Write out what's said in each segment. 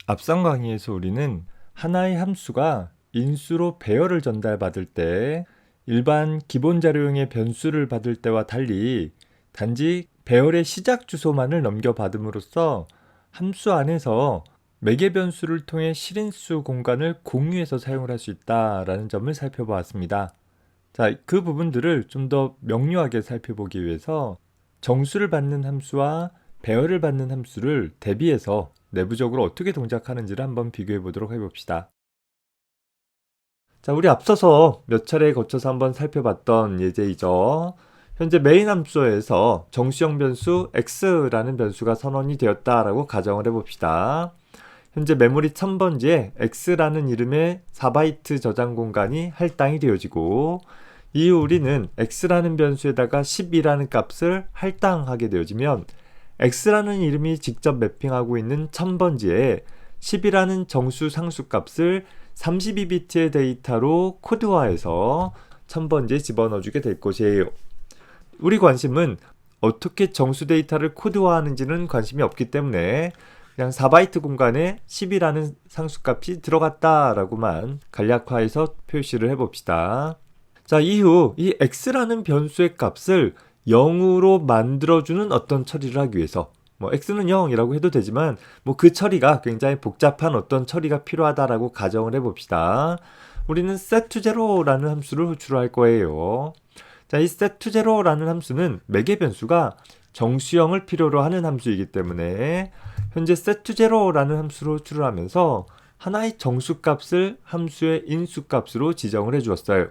앞선 강의에서 우리는 하나의 함수가 인수로 배열을 전달받을 때 일반 기본 자료형의 변수를 받을 때와 달리 단지 배열의 시작 주소만을 넘겨받음으로써 함수 안에서 매개 변수를 통해 실인수 공간을 공유해서 사용을 할 수 있다라는 점을 살펴보았습니다. 자, 그 부분들을 좀 더 명료하게 살펴보기 위해서 정수를 받는 함수와 배열을 받는 함수를 대비해서 내부적으로 어떻게 동작하는지를 한번 비교해 보도록 해봅시다. 자, 우리 앞서서 몇 차례에 거쳐서 한번 살펴봤던 예제이죠. 현재 메인 함수에서 정수형 변수 x라는 변수가 선언이 되었다라고 가정을 해봅시다. 현재 메모리 1000번지에 x라는 이름의 4바이트 저장 공간이 할당이 되어지고 이후 우리는 x라는 변수에다가 10이라는 값을 할당하게 되어지면 x라는 이름이 직접 매핑하고 있는 1000번지에 10이라는 정수 상수 값을 32비트의 데이터로 코드화해서 1000번지에 집어넣어주게 될 것이에요. 우리 관심은 어떻게 정수 데이터를 코드화하는지는 관심이 없기 때문에 그냥 4바이트 공간에 10이라는 상수값이 들어갔다라고만 간략화해서 표시를 해봅시다. 자, 이후 이 x라는 변수의 값을 0으로 만들어주는 어떤 처리를 하기 위해서 x는 0이라고 해도 되지만 그 처리가 굉장히 복잡한 어떤 처리가 필요하다라고 가정을 해봅시다. 우리는 set0라는 함수를 호출할 거예요. 자, 이 set0라는 함수는 매개 변수가 정수형을 필요로 하는 함수이기 때문에 현재 set0라는 함수로 호출을 하면서 하나의 정수값을 함수의 인수값으로 지정을 해주었어요.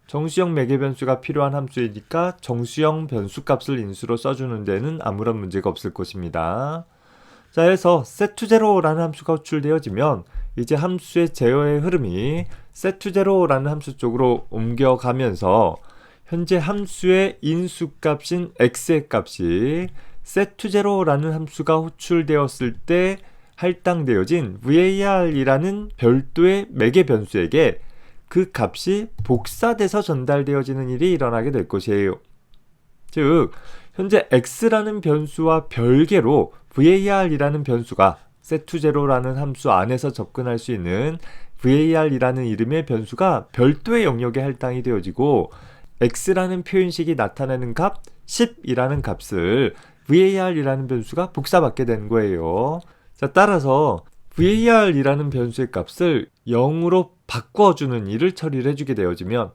정수형 매개 변수가 필요한 함수이니까 정수형 변수값을 인수로 써주는 데는 아무런 문제가 없을 것입니다. 자, 그래서 set0라는 함수가 호출되어지면 이제 함수의 제어의 흐름이 set0라는 함수 쪽으로 옮겨가면서 현재 함수의 인수값인 x의 값이 set0라는 함수가 호출되었을 때 할당되어진 var이라는 별도의 매개 변수에게 그 값이 복사돼서 전달되어지는 일이 일어나게 될 것이에요. 즉, 현재 x라는 변수와 별개로 var이라는 변수가 set0라는 함수 안에서 접근할 수 있는 var이라는 이름의 변수가 별도의 영역에 할당이 되어지고 x라는 표현식이 나타내는 값 10이라는 값을 var이라는 변수가 복사받게 되는 거예요. 자, 따라서 var이라는 변수의 값을 0으로 바꿔주는 일을 처리를 해주게 되어지면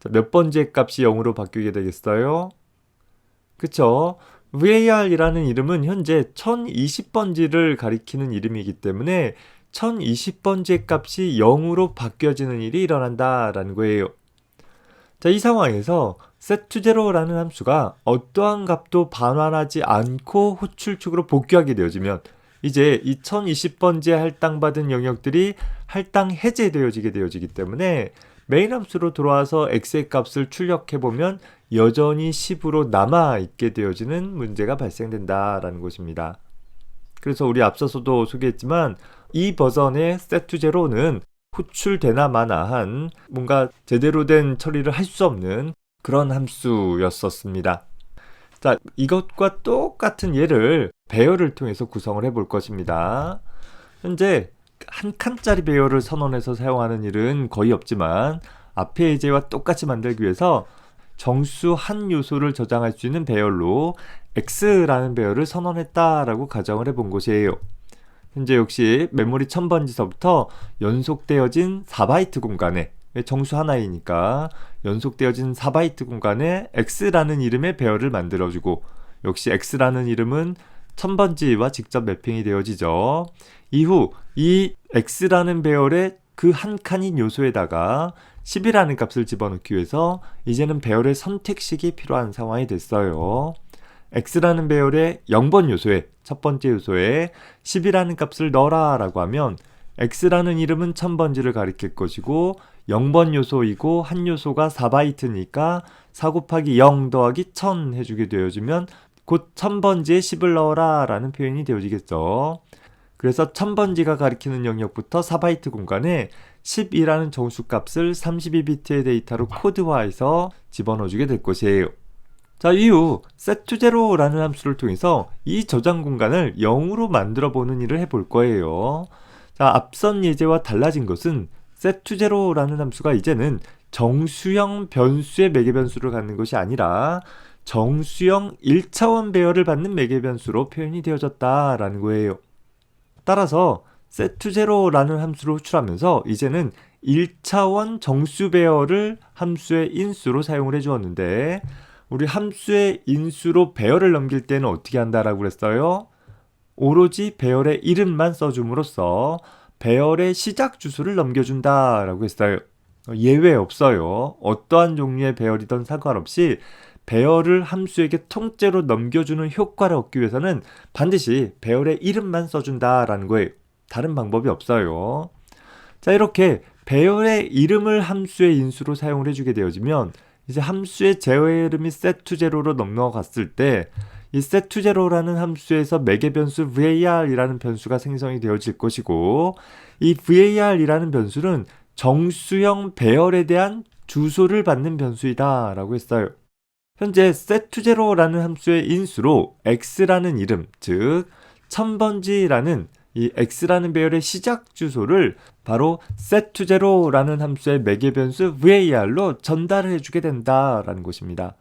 몇 번째 값이 0으로 바뀌게 되겠어요? 그쵸? var이라는 이름은 현재 1020번지를 가리키는 이름이기 때문에 1020번째 값이 0으로 바뀌어지는 일이 일어난다라는 거예요. 자, 이 상황에서 set0라는 함수가 어떠한 값도 반환하지 않고 호출축으로 복귀하게 되어지면 이제 2020번지에 할당받은 영역들이 할당 해제되어지게 되어지기 때문에 메인 함수로 돌아와서 x의 값을 출력해보면 여전히 10으로 남아있게 되어지는 문제가 발생된다라는 것입니다. 그래서 우리 앞서서도 소개했지만 이 버전의 set0는 호출되나 마나한 뭔가 제대로 된 처리를 할 수 없는 그런 함수였었습니다. 자, 이것과 똑같은 예를 배열을 통해서 구성을 해볼 것입니다. 현재 한 칸짜리 배열을 선언해서 사용하는 일은 거의 없지만 앞의 예제와 똑같이 만들기 위해서 정수 한 요소를 저장할 수 있는 배열로 x라는 배열을 선언했다라고 가정을 해본 것이에요. 현재 역시 메모리 1000번지서부터 연속되어진 4바이트 공간에 정수 하나이니까 연속되어진 4바이트 공간에 x라는 이름의 배열을 만들어주고 역시 x라는 이름은 1000번지와 직접 매핑이 되어지죠. 이후 이 x라는 배열의 그 한 칸인 요소에다가 10이라는 값을 집어넣기 위해서 이제는 배열의 선택식이 필요한 상황이 됐어요. x라는 배열의 0번 요소에 첫 번째 요소에 10이라는 값을 넣어라 라고 하면 x라는 이름은 1000번지를 가리킬 것이고 0번 요소이고 한 요소가 4바이트니까 4 곱하기 0 더하기 1000 해주게 되어지면 곧 1000번지에 10을 넣어라 라는 표현이 되어지겠죠. 그래서 1000번지가 가리키는 영역부터 4바이트 공간에 10이라는 정수값을 32비트의 데이터로 코드화해서 집어넣어주게 될 것이에요. 자, 이후 set0라는 함수를 통해서 이 저장 공간을 0으로 만들어 보는 일을 해볼 거예요. 자, 앞선 예제와 달라진 것은 set0라는 함수가 이제는 정수형 변수의 매개 변수를 갖는 것이 아니라 정수형 1차원 배열을 받는 매개 변수로 표현이 되어졌다라는 거예요. 따라서 set0라는 함수를 호출하면서 이제는 1차원 정수 배열을 함수의 인수로 사용을 해주었는데, 우리 함수의 인수로 배열을 넘길 때는 어떻게 한다라고 그랬어요? 오로지 배열의 이름만 써줌으로써 배열의 시작 주소를 넘겨준다라고 했어요. 예외 없어요. 어떠한 종류의 배열이든 상관없이 배열을 함수에게 통째로 넘겨주는 효과를 얻기 위해서는 반드시 배열의 이름만 써준다라는 거예요. 다른 방법이 없어요. 자, 이렇게 배열의 이름을 함수의 인수로 사용을 해주게 되어지면 이제 함수의 제어의 이름이 set0로 넘어갔을 때 이 set0라는 함수에서 매개 변수 var이라는 변수가 생성이 되어질 것이고, 이 var이라는 변수는 정수형 배열에 대한 주소를 받는 변수이다 라고 했어요. 현재 set0라는 함수의 인수로 x라는 이름, 즉 1000번지라는 이 x라는 배열의 시작 주소를 바로 set0라는 함수의 매개 변수 var로 전달을 해주게 된다라는 것입니다.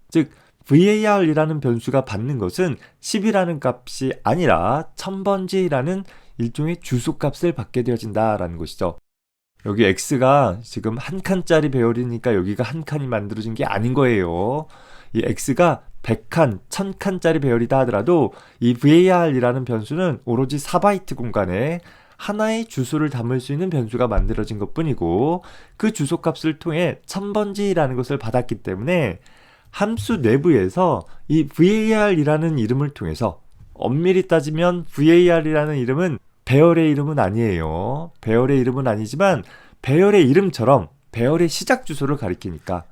즉 var이라는 변수가 받는 것은 10이라는 값이 아니라 1000번지라는 일종의 주소값을 받게 되어진다라는 것이죠. 여기 x가 지금 한 칸짜리 배열이니까 여기가 한 칸이 만들어진 게 아닌 거예요. 이 x가 100칸, 1000칸짜리 배열이다 하더라도 이 var이라는 변수는 오로지 4바이트 공간에 하나의 주소를 담을 수 있는 변수가 만들어진 것 뿐이고, 그 주소값을 통해 1000번지라는 것을 받았기 때문에 함수 내부에서 이 var이라는 이름을 통해서, 엄밀히 따지면 var이라는 이름은 배열의 이름은 아니에요. 배열의 이름은 아니지만 배열의 이름처럼 배열의 시작 주소를 가리키니까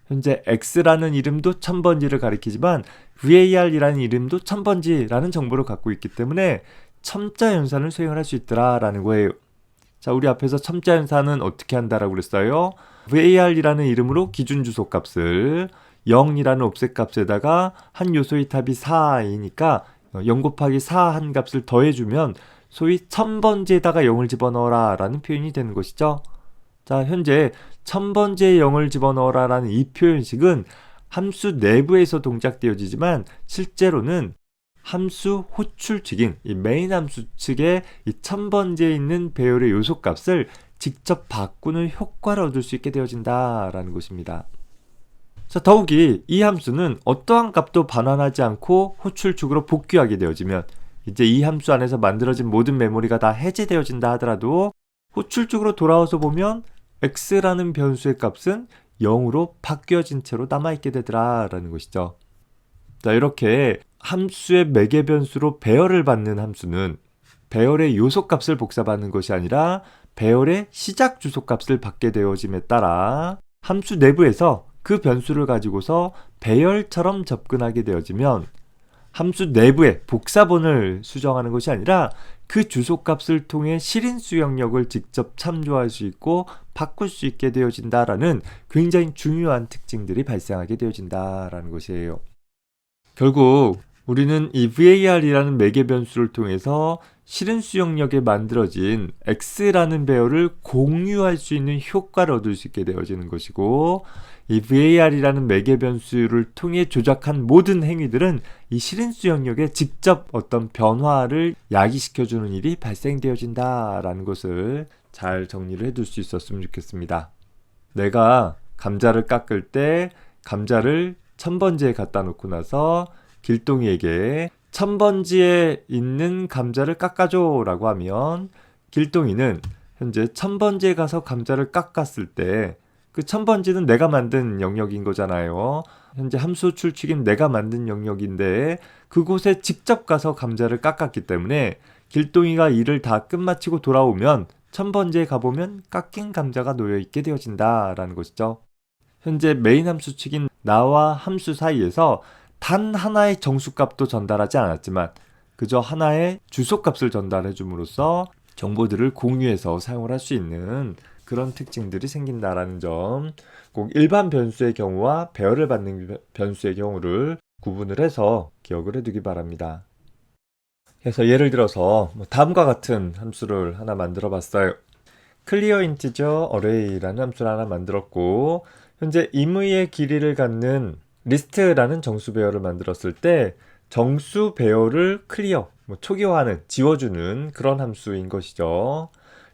현재 x라는 이름도 1000번지를 가리키지만 var이라는 이름도 1000번지라는 정보를 갖고 있기 때문에 첨자 연산을 수행을 할 수 있더라라는 거예요. 자, 우리 앞에서 첨자 연산은 어떻게 한다라고 그랬어요? var이라는 이름으로 기준 주소 값을 0이라는 옵셋 값에다가 한 요소의 답이 4이니까 0 곱하기 4 한 값을 더해주면 소위 1000번지에다가 0을 집어넣어라 라는 표현이 되는 것이죠. 자, 현재 1000번지에 0을 집어넣어라 라는 이 표현식은 함수 내부에서 동작되어지지만 실제로는 함수 호출 측인 이 메인 함수 측에 이 1000번지에 있는 배열의 요소값을 직접 바꾸는 효과를 얻을 수 있게 되어진다라는 것입니다. 자, 더욱이 이 함수는 어떠한 값도 반환하지 않고 호출축으로 복귀하게 되어지면 이제 이 함수 안에서 만들어진 모든 메모리가 다 해제되어진다 하더라도 호출축으로 돌아와서 보면 x라는 변수의 값은 0으로 바뀌어진 채로 남아있게 되더라 라는 것이죠. 자, 이렇게 함수의 매개 변수로 배열을 받는 함수는 배열의 요소값을 복사받는 것이 아니라 배열의 시작 주소값을 받게 되어짐에 따라 함수 내부에서 그 변수를 가지고서 배열처럼 접근하게 되어지면 함수 내부에 복사본을 수정하는 것이 아니라 그 주소값을 통해 실인수 영역을 직접 참조할 수 있고 바꿀 수 있게 되어진다라는 굉장히 중요한 특징들이 발생하게 되어진다라는 것이에요. 결국 우리는 이 var이라는 매개 변수를 통해서 실인수 영역에 만들어진 x라는 배열을 공유할 수 있는 효과를 얻을 수 있게 되어지는 것이고, 이 var이라는 매개 변수를 통해 조작한 모든 행위들은 이 실인수 영역에 직접 어떤 변화를 야기시켜주는 일이 발생되어진다라는 것을 잘 정리를 해둘 수 있었으면 좋겠습니다. 내가 감자를 깎을 때 감자를 1000번지에 갖다 놓고 나서 길동이에게 1000번지에 있는 감자를 깎아줘 라고 하면 길동이는 현재 1000번지에 가서 감자를 깎았을 때 그 1000번지는 내가 만든 영역인 거잖아요. 현재 함수 출축인 내가 만든 영역인데 그곳에 직접 가서 감자를 깎았기 때문에 길동이가 일을 다 끝마치고 돌아오면 1000번지에 가보면 깎인 감자가 놓여있게 되어진다라는 것이죠. 현재 메인 함수 측인 나와 함수 사이에서 단 하나의 정수값도 전달하지 않았지만 그저 하나의 주소값을 전달해 줌으로써 정보들을 공유해서 사용을 할 수 있는 그런 특징들이 생긴다라는 점, 꼭 일반 변수의 경우와 배열을 받는 변수의 경우를 구분을 해서 기억을 해두기 바랍니다. 그래서 예를 들어서 다음과 같은 함수를 하나 만들어 봤어요. clear integer array라는 함수를 하나 만들었고, 현재 임의의 길이를 갖는 list라는 정수 배열을 만들었을 때 정수 배열을 clear, 초기화하는, 지워주는 그런 함수인 것이죠.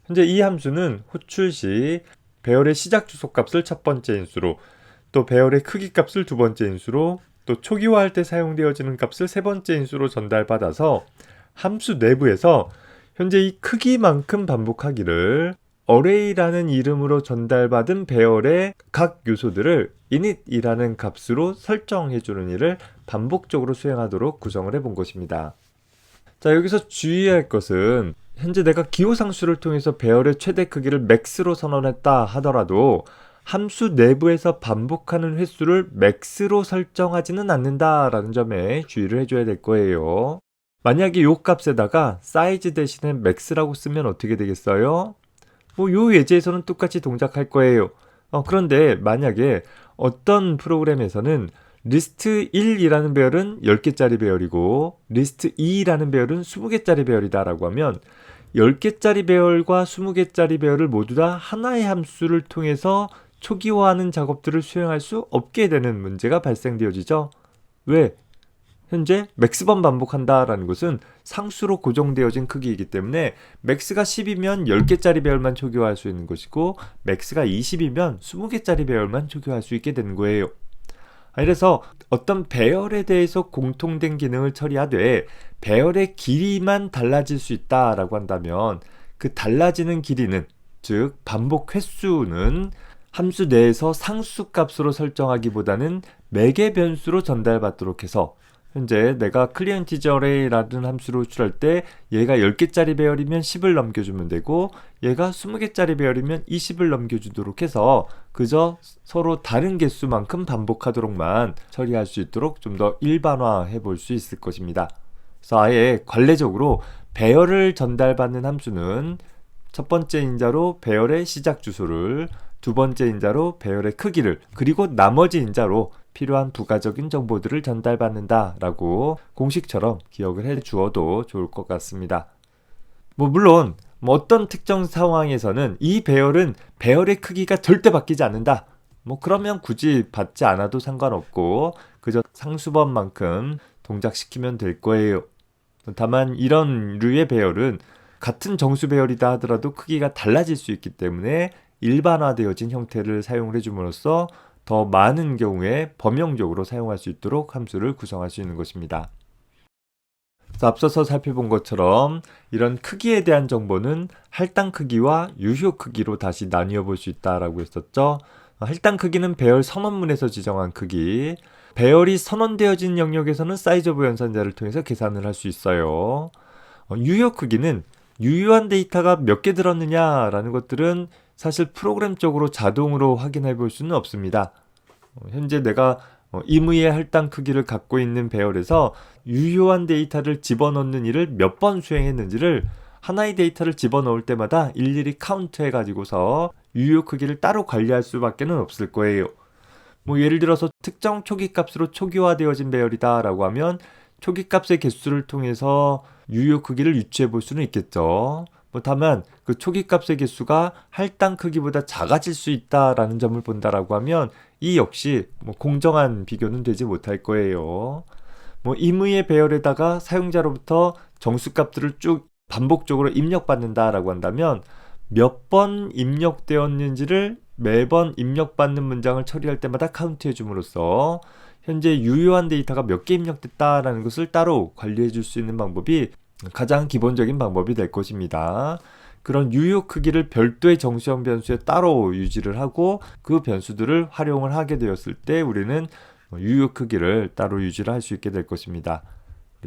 현재 이 함수는 호출 시 배열의 시작 주소 값을 첫 번째 인수로, 또 배열의 크기 값을 두 번째 인수로, 또 초기화할 때 사용되어지는 값을 세 번째 인수로 전달받아서 함수 내부에서 현재 이 크기만큼 반복하기를 array라는 이름으로 전달받은 배열의 각 요소들을 init이라는 값으로 설정해주는 일을 반복적으로 수행하도록 구성을 해본 것입니다. 자, 여기서 주의할 것은 현재 내가 기호상수를 통해서 배열의 최대 크기를 max로 선언했다 하더라도 함수 내부에서 반복하는 횟수를 max로 설정하지는 않는다라는 점에 주의를 해줘야 될 거예요. 만약에 요 값에다가 사이즈 대신에 max라고 쓰면 어떻게 되겠어요? 요 예제에서는 똑같이 동작할 거예요. 그런데 만약에 어떤 프로그램에서는 리스트 1이라는 배열은 10개짜리 배열이고 리스트 2라는 배열은 20개짜리 배열이다 라고 하면 10개짜리 배열과 20개짜리 배열을 모두 다 하나의 함수를 통해서 초기화하는 작업들을 수행할 수 없게 되는 문제가 발생되어지죠. 왜? 현재 맥스번 반복한다라는 것은 상수로 고정되어진 크기이기 때문에 맥스가 10이면 10개짜리 배열만 초기화할 수 있는 것이고 맥스가 20이면 20개짜리 배열만 초기화할 수 있게 되는 거예요. 그래서 어떤 배열에 대해서 공통된 기능을 처리하되 배열의 길이만 달라질 수 있다라고 한다면 그 달라지는 길이는, 즉 반복 횟수는 함수 내에서 상수 값으로 설정하기보다는 매개 변수로 전달받도록 해서 현재 내가 clear integer array라는 함수를 호출할 때 얘가 10개짜리 배열이면 10을 넘겨주면 되고 얘가 20개짜리 배열이면 20을 넘겨주도록 해서 그저 서로 다른 개수만큼 반복하도록만 처리할 수 있도록 좀 더 일반화해 볼 수 있을 것입니다. 그래서 아예 관례적으로 배열을 전달받는 함수는 첫 번째 인자로 배열의 시작 주소를, 두 번째 인자로 배열의 크기를, 그리고 나머지 인자로 필요한 부가적인 정보들을 전달받는다 라고 공식처럼 기억을 해 주어도 좋을 것 같습니다. 물론 어떤 특정 상황에서는 이 배열은 배열의 크기가 절대 바뀌지 않는다, 그러면 굳이 받지 않아도 상관없고 그저 상수번만큼 동작시키면 될 거예요. 다만 이런 류의 배열은 같은 정수 배열이다 하더라도 크기가 달라질 수 있기 때문에 일반화되어진 형태를 사용을 해줌으로써 더 많은 경우에 범용적으로 사용할 수 있도록 함수를 구성할 수 있는 것입니다. 앞서서 살펴본 것처럼 이런 크기에 대한 정보는 할당 크기와 유효 크기로 다시 나뉘어 볼 수 있다라고 했었죠. 할당 크기는 배열 선언문에서 지정한 크기, 배열이 선언되어진 영역에서는 사이즈 오브 연산자를 통해서 계산을 할 수 있어요. 유효 크기는 유효한 데이터가 몇 개 들었느냐라는 것들은 사실 프로그램적으로 자동으로 확인해 볼 수는 없습니다. 현재 내가 임의의 할당 크기를 갖고 있는 배열에서 유효한 데이터를 집어넣는 일을 몇 번 수행했는지를 하나의 데이터를 집어넣을 때마다 일일이 카운트해 가지고서 유효 크기를 따로 관리할 수밖에 없을 거예요. 예를 들어서 특정 초기 값으로 초기화되어진 배열이다 라고 하면 초기 값의 개수를 통해서 유효 크기를 유추해 볼 수는 있겠죠. 다만 그 초기 값의 개수가 할당 크기보다 작아질 수 있다라는 점을 본다라고 하면 이 역시 공정한 비교는 되지 못할 거예요. 임의의 배열에다가 사용자로부터 정수값들을 쭉 반복적으로 입력받는다라고 한다면 몇 번 입력되었는지를 매번 입력받는 문장을 처리할 때마다 카운트해 줌으로써 현재 유효한 데이터가 몇 개 입력됐다라는 것을 따로 관리해 줄 수 있는 방법이 가장 기본적인 방법이 될 것입니다. 그런 유효 크기를 별도의 정수형 변수에 따로 유지를 하고 그 변수들을 활용을 하게 되었을 때 우리는 유효 크기를 따로 유지를 할 수 있게 될 것입니다.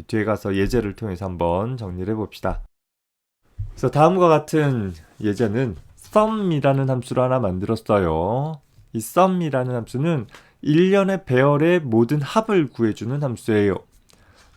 뒤에 가서 예제를 통해서 한번 정리를 해봅시다. 그래서 다음과 같은 예제는 sum이라는 함수를 하나 만들었어요. 이 sum이라는 함수는 일련의 배열의 모든 합을 구해주는 함수예요.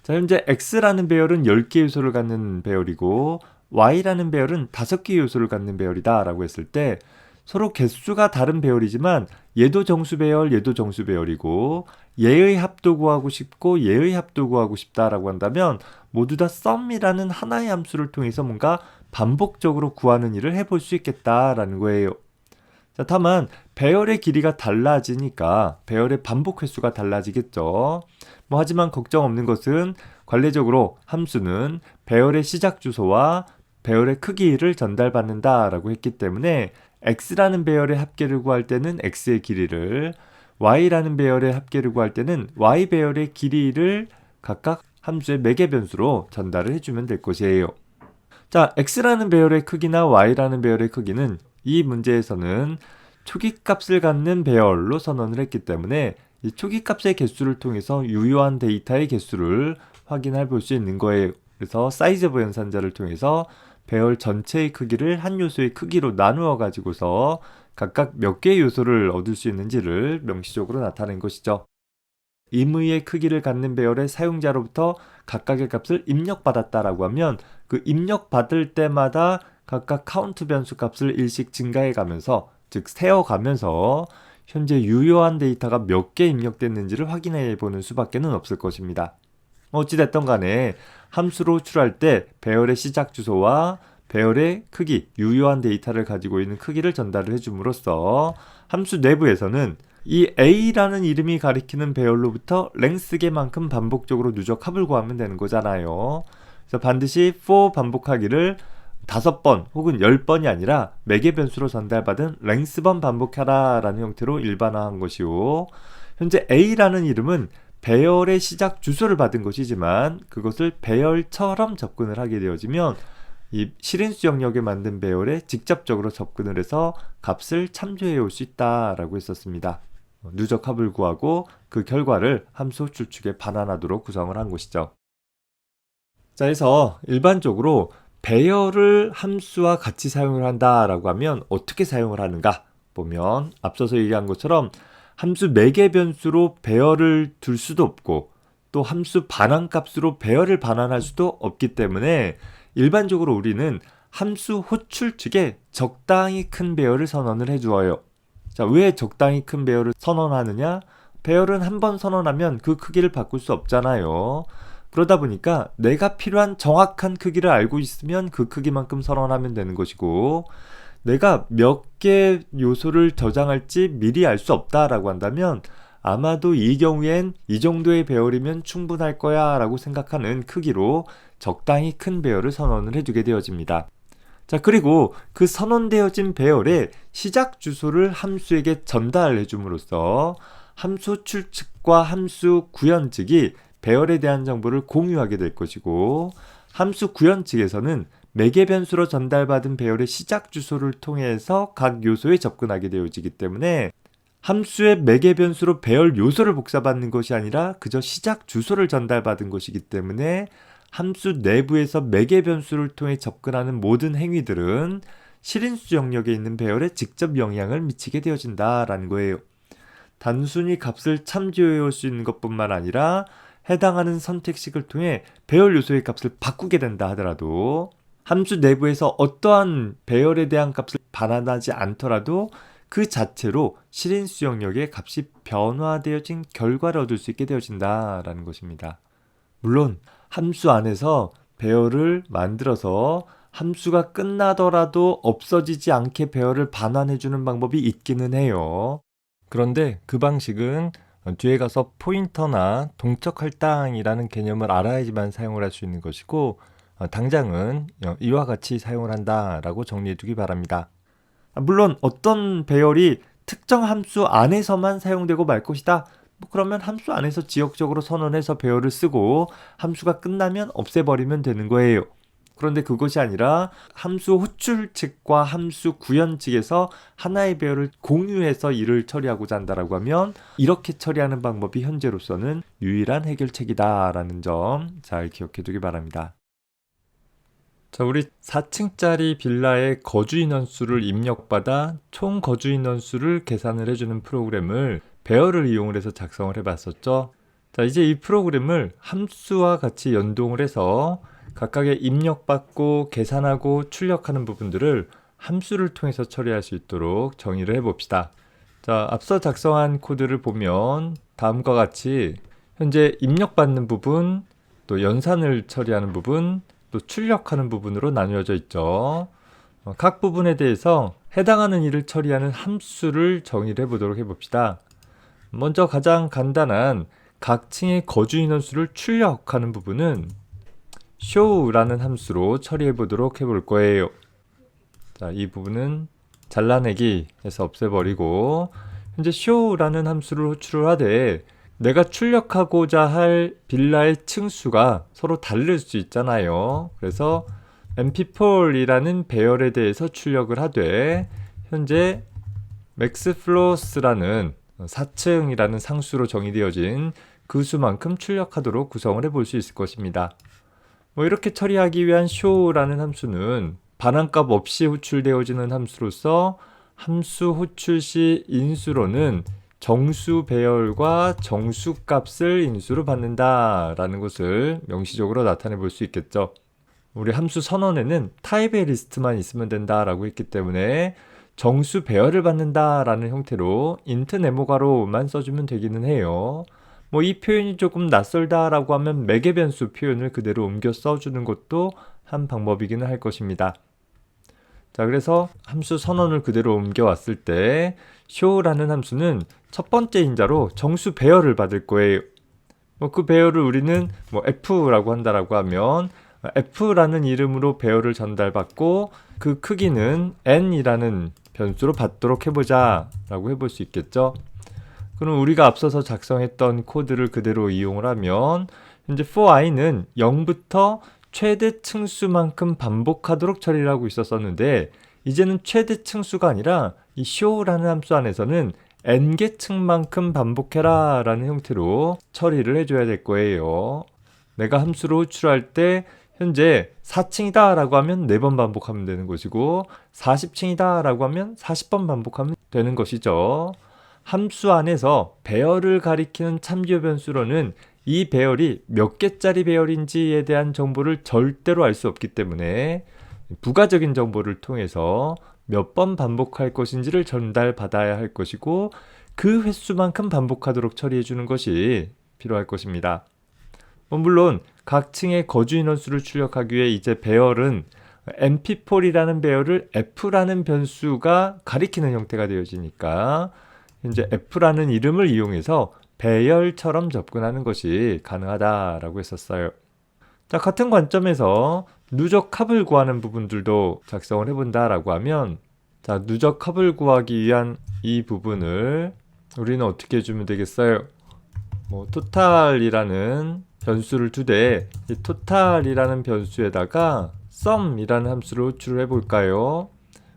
자, 현재 x라는 배열은 10개 요소를 갖는 배열이고 y라는 배열은 5개 요소를 갖는 배열이다 라고 했을 때 서로 개수가 다른 배열이지만 얘도 정수 배열, 얘도 정수 배열이고 얘의 합도 구하고 싶고 얘의 합도 구하고 싶다라고 한다면 모두 다 sum이라는 하나의 함수를 통해서 뭔가 반복적으로 구하는 일을 해볼 수 있겠다라는 거예요. 자, 다만 배열의 길이가 달라지니까 배열의 반복 횟수가 달라지겠죠. 하지만 걱정 없는 것은 관례적으로 함수는 배열의 시작 주소와 배열의 크기를 전달받는다라고 했기 때문에 x라는 배열의 합계를 구할 때는 x의 길이를, y라는 배열의 합계를 구할 때는 y 배열의 길이를 각각 함수의 매개 변수로 전달을 해주면 될 것이에요. 자, x라는 배열의 크기나 y라는 배열의 크기는 이 문제에서는 초기값을 갖는 배열로 선언을 했기 때문에 이 초기값의 개수를 통해서 유효한 데이터의 개수를 확인해 볼 수 있는 거예요. 그래서 사이즈 오브 연산자를 통해서 배열 전체의 크기를 한 요소의 크기로 나누어 가지고서 각각 몇 개의 요소를 얻을 수 있는지를 명시적으로 나타낸 것이죠. 임의의 크기를 갖는 배열의 사용자로부터 각각의 값을 입력받았다라고 하면 그 입력받을 때마다 각각 카운트 변수 값을 일씩 증가해 가면서, 즉 세어가면서 현재 유효한 데이터가 몇 개 입력됐는지를 확인해 보는 수밖에는 없을 것입니다. 어찌됐든 간에 함수로 호출할 때 배열의 시작 주소와 배열의 크기, 유효한 데이터를 가지고 있는 크기를 전달을 해줌으로써 함수 내부에서는 이 a라는 이름이 가리키는 배열로부터 랭스개만큼 반복적으로 누적 합을 구하면 되는 거잖아요. 그래서 반드시 for 반복하기를 5번 혹은 10번이 아니라 매개 변수로 전달받은 랭스번 반복하라 라는 형태로 일반화한 것이고, 현재 a라는 이름은 배열의 시작 주소를 받은 것이지만 그것을 배열처럼 접근을 하게 되어지면 이 실인수 영역에 만든 배열에 직접적으로 접근을 해서 값을 참조해 올 수 있다라고 했었습니다. 누적 합을 구하고 그 결과를 함수 호출 축에 반환하도록 구성을 한 것이죠. 자, 그래서 일반적으로 배열을 함수와 같이 사용을 한다라고 하면 어떻게 사용을 하는가 보면 앞서서 얘기한 것처럼 함수 매개 변수로 배열을 둘 수도 없고 또 함수 반환값으로 배열을 반환할 수도 없기 때문에 일반적으로 우리는 함수 호출 측에 적당히 큰 배열을 선언을 해주어요. 자, 왜 적당히 큰 배열을 선언하느냐? 배열은 한 번 선언하면 그 크기를 바꿀 수 없잖아요. 그러다 보니까 내가 필요한 정확한 크기를 알고 있으면 그 크기만큼 선언하면 되는 것이고, 내가 몇 개 요소를 저장할지 미리 알 수 없다라고 한다면 아마도 이 경우엔 이 정도의 배열이면 충분할 거야 라고 생각하는 크기로 적당히 큰 배열을 선언을 해주게 되어집니다. 자, 그리고 그 선언되어진 배열의 시작 주소를 함수에게 전달해 줌으로써 함수 호출 측과 함수 구현 측이 배열에 대한 정보를 공유하게 될 것이고, 함수 구현 측에서는 매개 변수로 전달받은 배열의 시작 주소를 통해서 각 요소에 접근하게 되어지기 때문에 함수의 매개 변수로 배열 요소를 복사받는 것이 아니라 그저 시작 주소를 전달받은 것이기 때문에 함수 내부에서 매개 변수를 통해 접근하는 모든 행위들은 실인수 영역에 있는 배열에 직접 영향을 미치게 되어진다라는 거예요. 단순히 값을 참조해 올 수 있는 것뿐만 아니라 해당하는 선택식을 통해 배열 요소의 값을 바꾸게 된다 하더라도 함수 내부에서 어떠한 배열에 대한 값을 반환하지 않더라도 그 자체로 실인수 영역의 값이 변화되어진 결과를 얻을 수 있게 되어진다라는 것입니다. 물론 함수 안에서 배열을 만들어서 함수가 끝나더라도 없어지지 않게 배열을 반환해주는 방법이 있기는 해요. 그런데 그 방식은 뒤에 가서 포인터나 동적 할당이라는 개념을 알아야지만 사용을 할 수 있는 것이고, 당장은 이와 같이 사용을 한다라고 정리해 두기 바랍니다. 물론 어떤 배열이 특정 함수 안에서만 사용되고 말 것이다, 그러면 함수 안에서 지역적으로 선언해서 배열을 쓰고 함수가 끝나면 없애버리면 되는 거예요. 그런데 그것이 아니라 함수 호출 측과 함수 구현 측에서 하나의 배열을 공유해서 일을 처리하고자 한다라고 하면 이렇게 처리하는 방법이 현재로서는 유일한 해결책이다라는 점 잘 기억해 두기 바랍니다. 자, 우리 4층짜리 빌라의 거주 인원수를 입력받아 총 거주 인원수를 계산을 해주는 프로그램을 배열을 이용을 해서 작성을 해봤었죠. 자, 이제 이 프로그램을 함수와 같이 연동을 해서 각각의 입력받고 계산하고 출력하는 부분들을 함수를 통해서 처리할 수 있도록 정의를 해봅시다. 자, 앞서 작성한 코드를 보면 다음과 같이 현재 입력받는 부분, 또 연산을 처리하는 부분, 또 출력하는 부분으로 나누어져 있죠. 각 부분에 대해서 해당하는 일을 처리하는 함수를 정의를 해보도록 해봅시다. 먼저 가장 간단한 각 층의 거주 인원수를 출력하는 부분은 show라는 함수로 처리해 보도록 해볼 거예요. 자, 이 부분은 잘라내기 해서 없애버리고 현재 show라는 함수를 호출을 하되 내가 출력하고자 할 빌라의 층수가 서로 다를 수 있잖아요. 그래서 mp4이라는 배열에 대해서 출력을 하되 현재 maxfloors라는 4층이라는 상수로 정의되어진 그 수만큼 출력하도록 구성을 해볼 수 있을 것입니다. 이렇게 처리하기 위한 show라는 함수는 반환값 없이 호출되어지는 함수로서 함수 호출 시 인수로는 정수 배열과 정수 값을 인수로 받는다라는 것을 명시적으로 나타내 볼 수 있겠죠. 우리 함수 선언에는 타입의 리스트만 있으면 된다라고 했기 때문에 정수 배열을 받는다라는 형태로 int 네모가로만 써주면 되기는 해요. 이 표현이 조금 낯설다라고 하면 매개 변수 표현을 그대로 옮겨 써주는 것도 한 방법이기는 할 것입니다. 자, 그래서 함수 선언을 그대로 옮겨왔을 때 show라는 함수는 첫 번째 인자로 정수 배열을 받을 거예요. 그 배열을 우리는 f라고 한다라고 하면 f라는 이름으로 배열을 전달받고 그 크기는 n이라는 변수로 받도록 해보자 라고 해볼 수 있겠죠. 그럼 우리가 앞서서 작성했던 코드를 그대로 이용을 하면 현재 for i는 0부터 최대 층수만큼 반복하도록 처리를 하고 있었는데 이제는 최대 층수가 아니라 이 show라는 함수 안에서는 n개 층만큼 반복해라 라는 형태로 처리를 해줘야 될 거예요. 내가 함수로 호출할 때 현재 4층이다 라고 하면 4번 반복하면 되는 것이고 40층이다 라고 하면 40번 반복하면 되는 것이죠. 함수 안에서 배열을 가리키는 참조 변수로는 이 배열이 몇 개짜리 배열인지에 대한 정보를 절대로 알 수 없기 때문에 부가적인 정보를 통해서 몇 번 반복할 것인지를 전달받아야 할 것이고 그 횟수만큼 반복하도록 처리해 주는 것이 필요할 것입니다. 물론 각 층의 거주 인원수를 출력하기 위해 이제 배열은 mp4이라는 배열을 f라는 변수가 가리키는 형태가 되어지니까 현재 f라는 이름을 이용해서 배열처럼 접근하는 것이 가능하다라고 했었어요. 자, 같은 관점에서 누적 합을 구하는 부분들도 작성을 해본다라고 하면 자, 누적 합을 구하기 위한 이 부분을 우리는 어떻게 해주면 되겠어요? total이라는 변수를 두되 이 total이라는 변수에다가 sum이라는 함수를 호출을 해볼까요?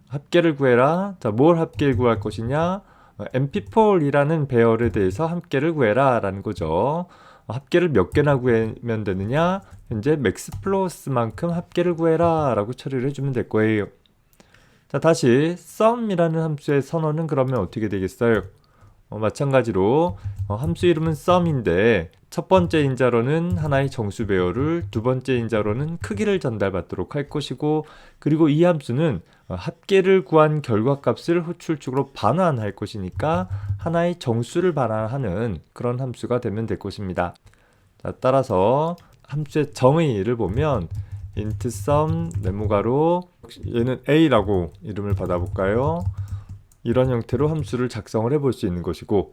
합계를 구해라. 자, 뭘 합계를 구할 것이냐? mp4이라는 배열에 대해서 합계를 구해라 라는 거죠. 합계를 몇 개나 구하면 되느냐? 현재 maxfloors만큼 합계를 구해라 라고 처리를 해주면 될 거예요. 자, 다시 sum이라는 함수의 선언은 그러면 어떻게 되겠어요? 마찬가지로 함수 이름은 sum인데 첫 번째 인자로는 하나의 정수 배열을, 두 번째 인자로는 크기를 전달받도록 할 것이고 그리고 이 함수는 합계를 구한 결과값을 호출축으로 반환할 것이니까 하나의 정수를 반환하는 그런 함수가 되면 될 것입니다. 자, 따라서 함수의 정의를 보면 int sum 네모가로 얘는 a라고 이름을 받아볼까요? 이런 형태로 함수를 작성을 해볼 수 있는 것이고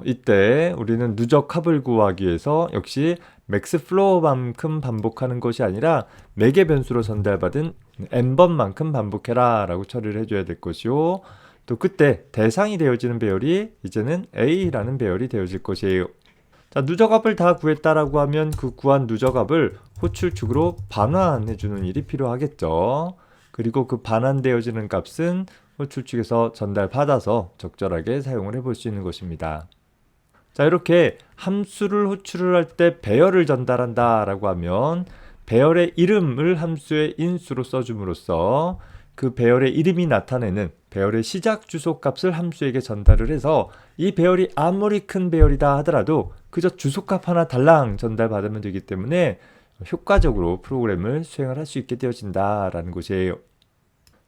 이때 우리는 누적 합을 구하기 위해서 역시 maxfloor만큼 반복하는 것이 아니라 매개 변수로 전달받은 n번만큼 반복해라 라고 처리를 해줘야 될 것이요. 또 그때 대상이 되어지는 배열이 이제는 a라는 배열이 되어질 것이에요. 자, 누적합을 다 구했다라고 하면 그 구한 누적합을 호출축으로 반환해주는 일이 필요하겠죠. 그리고 그 반환되어지는 값은 호출축에서 전달받아서 적절하게 사용을 해볼 수 있는 것입니다. 자, 이렇게 함수를 호출을 할 때 배열을 전달한다 라고 하면 배열의 이름을 함수의 인수로 써줌으로써 그 배열의 이름이 나타내는 배열의 시작 주소 값을 함수에게 전달을 해서 이 배열이 아무리 큰 배열이다 하더라도 그저 주소값 하나 달랑 전달받으면 되기 때문에 효과적으로 프로그램을 수행을 할 수 있게 되어진다라는 것이에요.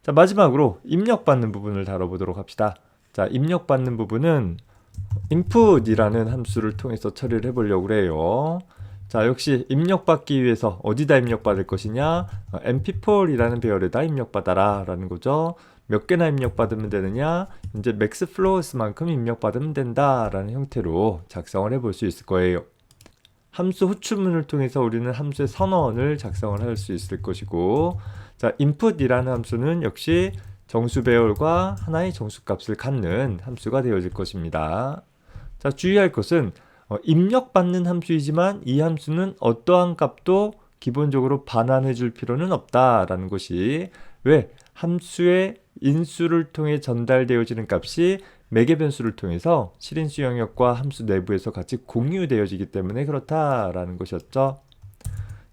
자, 마지막으로 입력받는 부분을 다뤄보도록 합시다. 자, 입력받는 부분은 input이라는 함수를 통해서 처리를 해보려고 해요. 자, 역시 입력받기 위해서 어디다 입력받을 것이냐? mp4이라는 배열에다 입력받아라 라는 거죠. 몇 개나 입력받으면 되느냐? 이제 max float만큼 입력받으면 된다 라는 형태로 작성을 해볼 수 있을 거예요. 함수 호출문을 통해서 우리는 함수의 선언을 작성을 할 수 있을 것이고, 자, input이라는 함수는 역시 정수 배열과 하나의 정수값을 갖는 함수가 되어질 것입니다. 자, 주의할 것은 입력받는 함수이지만 이 함수는 어떠한 값도 기본적으로 반환해 줄 필요는 없다라는 것이, 왜? 함수의 인수를 통해 전달되어지는 값이 매개 변수를 통해서 실인수 영역과 함수 내부에서 같이 공유되어지기 때문에 그렇다라는 것이었죠.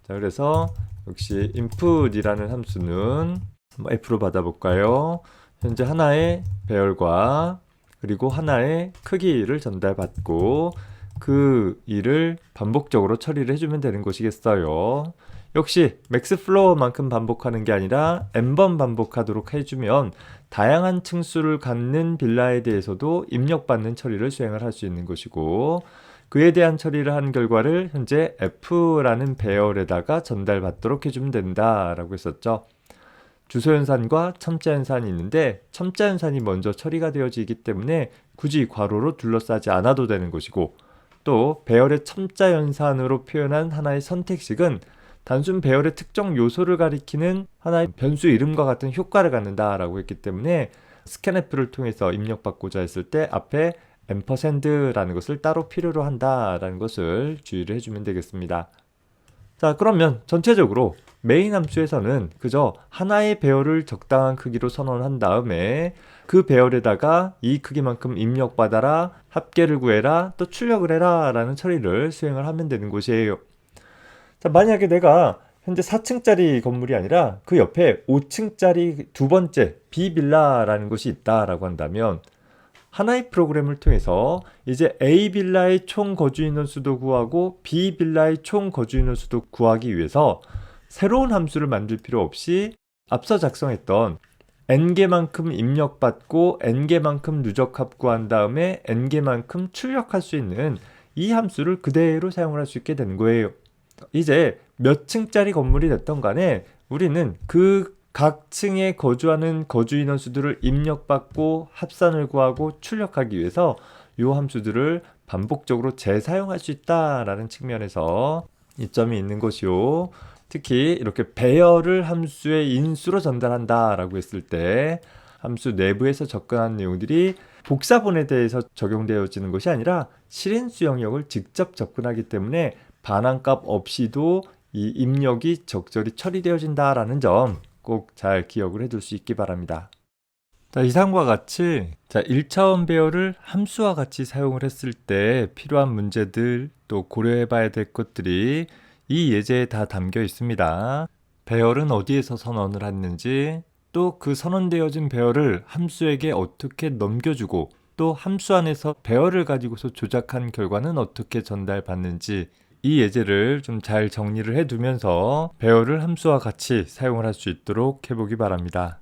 자, 그래서 역시 input이라는 함수는 한번 f로 받아볼까요? 현재 하나의 배열과 그리고 하나의 크기를 전달받고 그 일을 반복적으로 처리를 해주면 되는 것이겠어요. 역시 맥스 플로어만큼 반복하는 게 아니라 n번 반복하도록 해주면 다양한 층수를 갖는 빌라에 대해서도 입력받는 처리를 수행을 할 수 있는 것이고, 그에 대한 처리를 한 결과를 현재 f라는 배열에다가 전달받도록 해주면 된다라고 했었죠. 주소연산과 첨자연산이 있는데 첨자연산이 먼저 처리가 되어지기 때문에 굳이 괄호로 둘러싸지 않아도 되는 것이고, 또 배열의 첨자연산으로 표현한 하나의 선택식은 단순 배열의 특정 요소를 가리키는 하나의 변수 이름과 같은 효과를 갖는다라고 했기 때문에 scanf를 통해서 입력받고자 했을 때 앞에 ampersand라는 것을 따로 필요로 한다라는 것을 주의를 해주면 되겠습니다. 자, 그러면 전체적으로 메인 함수에서는 그저 하나의 배열을 적당한 크기로 선언한 다음에 그 배열에다가 이 크기만큼 입력받아라, 합계를 구해라, 또 출력을 해라 라는 처리를 수행을 하면 되는 것이에요. 자, 만약에 내가 현재 4층짜리 건물이 아니라 그 옆에 5층짜리 두 번째 B빌라라는 곳이 있다라고 한다면 하나의 프로그램을 통해서 이제 A 빌라의 총 거주 인원 수도 구하고 B 빌라의 총 거주 인원 수도 구하기 위해서 새로운 함수를 만들 필요 없이 앞서 작성했던 n개만큼 입력받고 n개만큼 누적합 구한 다음에 n개만큼 출력할 수 있는 이 함수를 그대로 사용을 할 수 있게 되는 거예요. 이제 몇 층짜리 건물이 됐던 간에 우리는 그 각 층에 거주하는 거주 인원 수들을 입력받고 합산을 구하고 출력하기 위해서 이 함수들을 반복적으로 재사용할 수 있다라는 측면에서 이점이 있는 것이요. 특히 이렇게 배열을 함수의 인수로 전달한다라고 했을 때 함수 내부에서 접근한 내용들이 복사본에 대해서 적용되어지는 것이 아니라 실인수 영역을 직접 접근하기 때문에 반환값 없이도 이 입력이 적절히 처리되어진다라는 점 꼭 잘 기억을 해둘 수 있기 바랍니다. 자, 이상과 같이 1차원 배열을 함수와 같이 사용을 했을 때 필요한 문제들 또 고려해 봐야 될 것들이 이 예제에 다 담겨 있습니다. 배열은 어디에서 선언을 했는지, 또 그 선언되어진 배열을 함수에게 어떻게 넘겨주고, 또 함수 안에서 배열을 가지고서 조작한 결과는 어떻게 전달받는지, 이 예제를 좀 잘 정리를 해두면서 배열을 함수와 같이 사용을 할 수 있도록 해보기 바랍니다.